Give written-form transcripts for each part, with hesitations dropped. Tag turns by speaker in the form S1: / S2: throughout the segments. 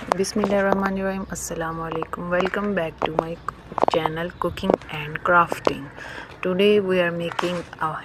S1: Bismillahirrahmanirrahim. Assalamu alaikum. Welcome back to my channel Cooking and Crafting. Today we are making a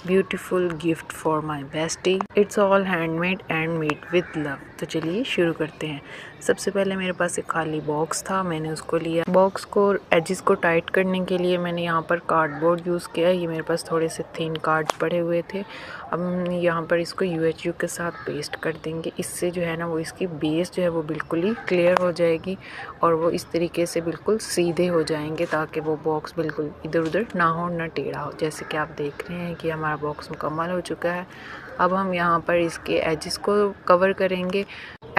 S1: beautiful gift for my bestie. It's all handmade and made with love. तो चलिए शुरू करते हैं। सबसे पहले मेरे पास एक खाली बॉक्स था, मैंने उसको लिया। बॉक्स को एजेस को टाइट करने के लिए मैंने यहाँ पर कार्डबोर्ड यूज़ किया। ये मेरे पास थोड़े से थिन कार्ड्स पड़े हुए थे। अब हम यहाँ पर इसको UHU के साथ पेस्ट कर देंगे। इससे जो है ना वो इसकी बेस जो है वो बिल्कुल ही क्लियर हो जाएगी और वो इस तरीके से बिल्कुल सीधे हो जाएंगे ताकि वो बॉक्स बिल्कुल इधर उधर ना हो ना टेढ़ा हो। जैसे कि आप देख रहे हैं कि हमारा बॉक्स मुकम्मल हो चुका है। अब हम यहाँ पर इसके एजेस को कवर करेंगे।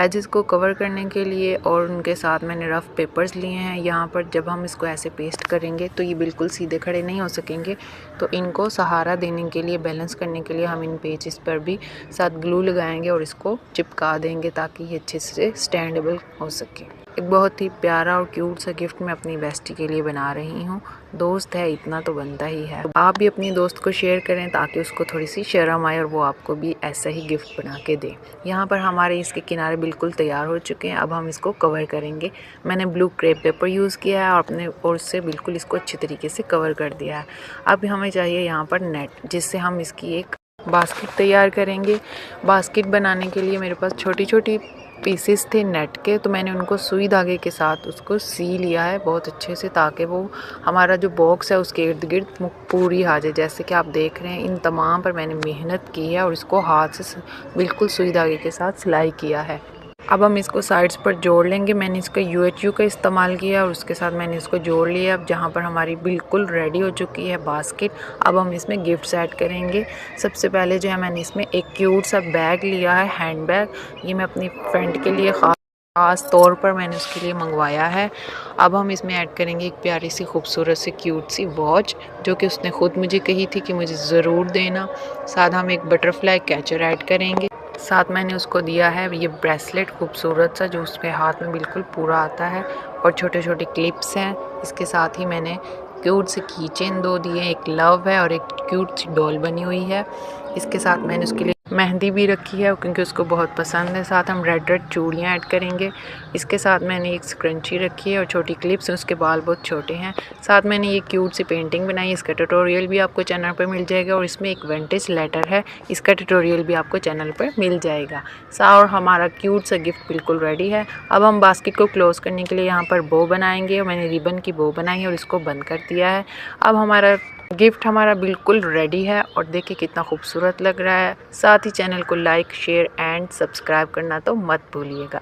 S1: एजेस को कवर करने के लिए और उनके साथ मैंने रफ़ पेपर्स लिए हैं। यहाँ पर जब हम इसको ऐसे पेस्ट करेंगे तो ये बिल्कुल सीधे खड़े नहीं हो सकेंगे, तो इनको सहारा देने के लिए, बैलेंस करने के लिए हम इन पेजेस पर भी साथ ग्लू लगाएंगे और इसको चिपका देंगे ताकि ये अच्छे से स्टैंडेबल हो सके। एक बहुत ही प्यारा और क्यूट सा गिफ्ट मैं अपनी बेस्टी के लिए बना रही हूँ। दोस्त है, इतना तो बनता ही है। आप भी अपनी दोस्त को शेयर करें ताकि उसको थोड़ी सी शर्म आए और वो आपको भी ऐसा ही गिफ्ट बना के दे। यहाँ पर हमारे इसके किनारे बिल्कुल तैयार हो चुके हैं। अब हम इसको कवर करेंगे। मैंने ब्लू क्रेप पेपर यूज़ किया है और अपने और से बिल्कुल इसको अच्छे तरीके से कवर कर दिया है। अब हमें चाहिए यहाँ पर नेट, जिससे हम इसकी एक बास्केट तैयार करेंगे। बास्केट बनाने के लिए मेरे पास छोटी छोटी पीसेस थे नेट के, तो मैंने उनको सुई धागे के साथ उसको सी लिया है बहुत अच्छे से, ताकि वो हमारा जो बॉक्स है उसके इर्द गिर्द पूरी आ जाए। जैसे कि आप देख रहे हैं इन तमाम पर मैंने मेहनत की है और इसको हाथ से बिल्कुल सुई धागे के साथ सिलाई किया है। अब हम इसको साइड्स पर जोड़ लेंगे। मैंने इसका UHU का इस्तेमाल किया और उसके साथ मैंने इसको जोड़ लिया। अब जहाँ पर हमारी बिल्कुल रेडी हो चुकी है बास्केट, अब हम इसमें गिफ्ट्स ऐड करेंगे। सबसे पहले जो है मैंने इसमें एक क्यूट सा बैग लिया है, हैंड बैग। ये मैं अपनी फ्रेंड के लिए ख़ास तौर पर मैंने उसके लिए मंगवाया है। अब हम इसमें ऐड करेंगे एक प्यारी सी खूबसूरत सी क्यूट सी वॉच, जो कि उसने ख़ुद मुझे कही थी कि मुझे ज़रूर देना। साथ हम एक बटरफ्लाई कैचर ऐड करेंगे। साथ मैंने उसको दिया है ये ब्रेसलेट खूबसूरत सा, जो उसके हाथ में बिल्कुल पूरा आता है, और छोटे छोटे क्लिप्स हैं। इसके साथ ही मैंने क्यूट से की चेन 2 दिए, एक लव है और एक क्यूट सी डॉल बनी हुई है। इसके साथ मैंने उसके लिए मेहंदी भी रखी है क्योंकि उसको बहुत पसंद है। साथ हम रेड रेड चूड़ियाँ ऐड करेंगे। इसके साथ मैंने एक स्क्रंची रखी है और छोटी क्लिप्स हैं, उसके बाल बहुत छोटे हैं। साथ मैंने ये क्यूट सी पेंटिंग बनाई, इसका ट्यूटोरियल भी आपको चैनल पर मिल जाएगा। और इसमें एक विंटेज लेटर है, इसका ट्यूटोरियल भी आपको चैनल पर मिल जाएगा। और हमारा क्यूट सा गिफ्ट बिल्कुल रेडी है। अब हम बास्केट को क्लोज़ करने के लिए यहाँ पर बो बनाएंगे और मैंने रिबन की बो बनाई है और इसको बंद कर दिया है। अब हमारा गिफ्ट हमारा बिल्कुल रेडी है और देखिए कितना खूबसूरत लग रहा है। साथ ही चैनल को लाइक, शेयर एंड सब्सक्राइब करना तो मत भूलिएगा।